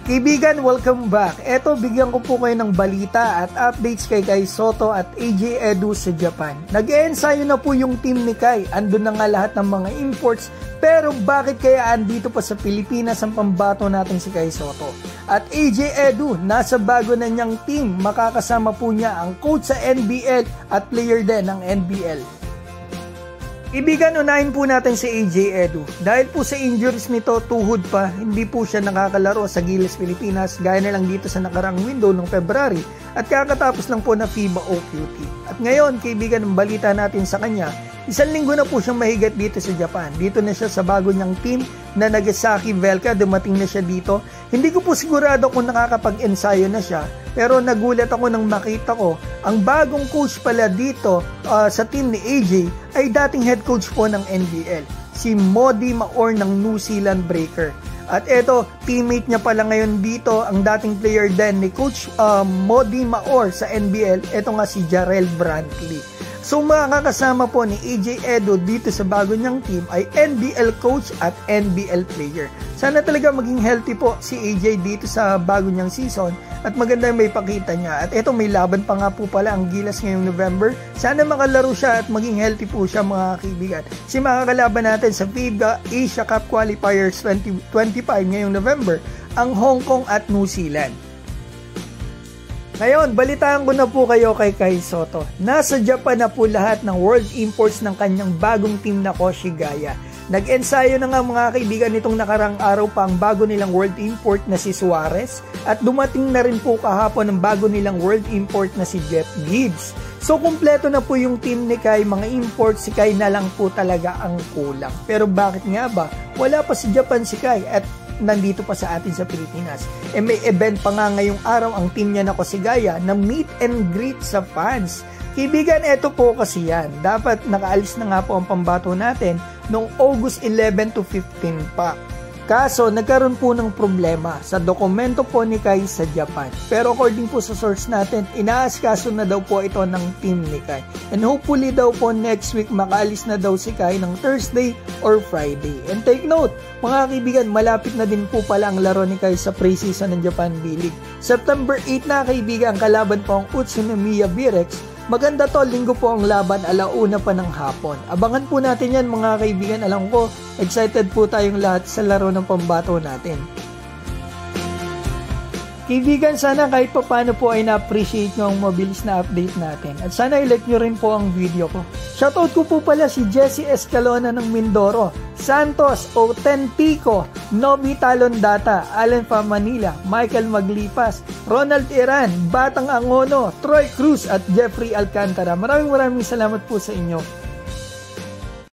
Kaibigan, welcome back. Eto, bigyan ko po kayo ng balita at updates kay Kai Sotto at AJ Edu sa Japan. Nag-e-ensayo na po yung team ni Kai. Andun na nga lahat ng mga imports. Pero bakit kaya andito pa sa Pilipinas ang pambato natin si Kai Sotto? At AJ Edu, nasa bago na niyang team. Makakasama po niya ang coach sa NBL at player din ng NBL. Ibigan, unahin po natin si AJ Edu. Dahil po sa injuries nito, tuhod pa, hindi po siya nakakalaro sa Gilas Pilipinas gaya na lang dito sa nakarang window ng February at kakatapos lang po na FIBA OQT. At ngayon, kaibigan, ang balita natin sa kanya, 1 linggo na po siyang mahigat dito sa Japan. Dito na siya sa bago niyang team na Nagasaki Velka, dumating na siya dito. Hindi ko po sigurado kung nakakapag-ensayo na siya, pero nagulat ako nang makita ko ang bagong coach pala dito sa team ni AJ ay dating head coach po ng NBL, si Mody Maor ng New Zealand Breaker. At eto, teammate niya pala ngayon dito, ang dating player din ni Coach Mody Maor sa NBL, eto nga si Jarrell Brantley. So makakasama po ni AJ Edu dito sa bago niyang team ay NBL coach at NBL player. Sana talaga maging healthy po si AJ dito sa bago niyang season at maganda may pakita niya. At eto, may laban pa nga po pala ang Gilas ngayong November. Sana makalaro siya at maging healthy po siya, mga kaibigan. Si makakalaban natin sa FIBA Asia Cup Qualifiers 2025 ngayong November ang Hong Kong at New Zealand. Ngayon, balitaan ko na po kayo kay Kai Sotto. Nasa Japan na po lahat ng world imports ng kanyang bagong team na Koshigaya. Nag-ensayo na nga, mga kaibigan, nitong nakarang araw pa ang bago nilang world import na si Suarez at dumating na rin po kahapon ang bago nilang world import na si Jeff Gibbs. So kumpleto na po yung team ni Kai, mga imports, si Kai na lang po talaga ang kulang. Pero bakit nga ba? Wala pa si Japan si Kai at nandito pa sa atin sa Pilipinas. May event pa nga ngayong araw ang team niya na Koshigaya na meet and greet sa fans. Kaibigan, eto po kasi yan. Dapat nakaalis na nga po ang pambato natin noong August 11 to 15 pa. Kaso, nagkaroon po ng problema sa dokumento po ni Kai sa Japan. Pero according po sa source natin, inaasikaso na daw po ito ng team ni Kai. And hopefully daw po next week makaalis na daw si Kai ng Thursday or Friday. And take note, mga kaibigan, malapit na din po pala ang laro ni Kai sa pre-season ng Japan B-League. September 8 na, kaibigan, kalaban po ang Utsunomiya Virex. Maganda to, linggo po ang laban, 1:00 pa ng hapon. Abangan po natin yan, mga kaibigan. Alam ko, excited po tayong lahat sa laro ng pambato natin. Kaibigan, sana kahit pa paano po ay na-appreciate nyo ang mabilis na update natin. At sana i-like nyo rin po ang video ko. Shoutout ko po pala si Jesse Escalona ng Mindoro, Santos Autentico, Novi Talondata, Allen Fa Manila, Michael Maglipas, Ronald Iran, Batang Angono, Troy Cruz at Jeffrey Alcantara. Maraming salamat po sa inyo.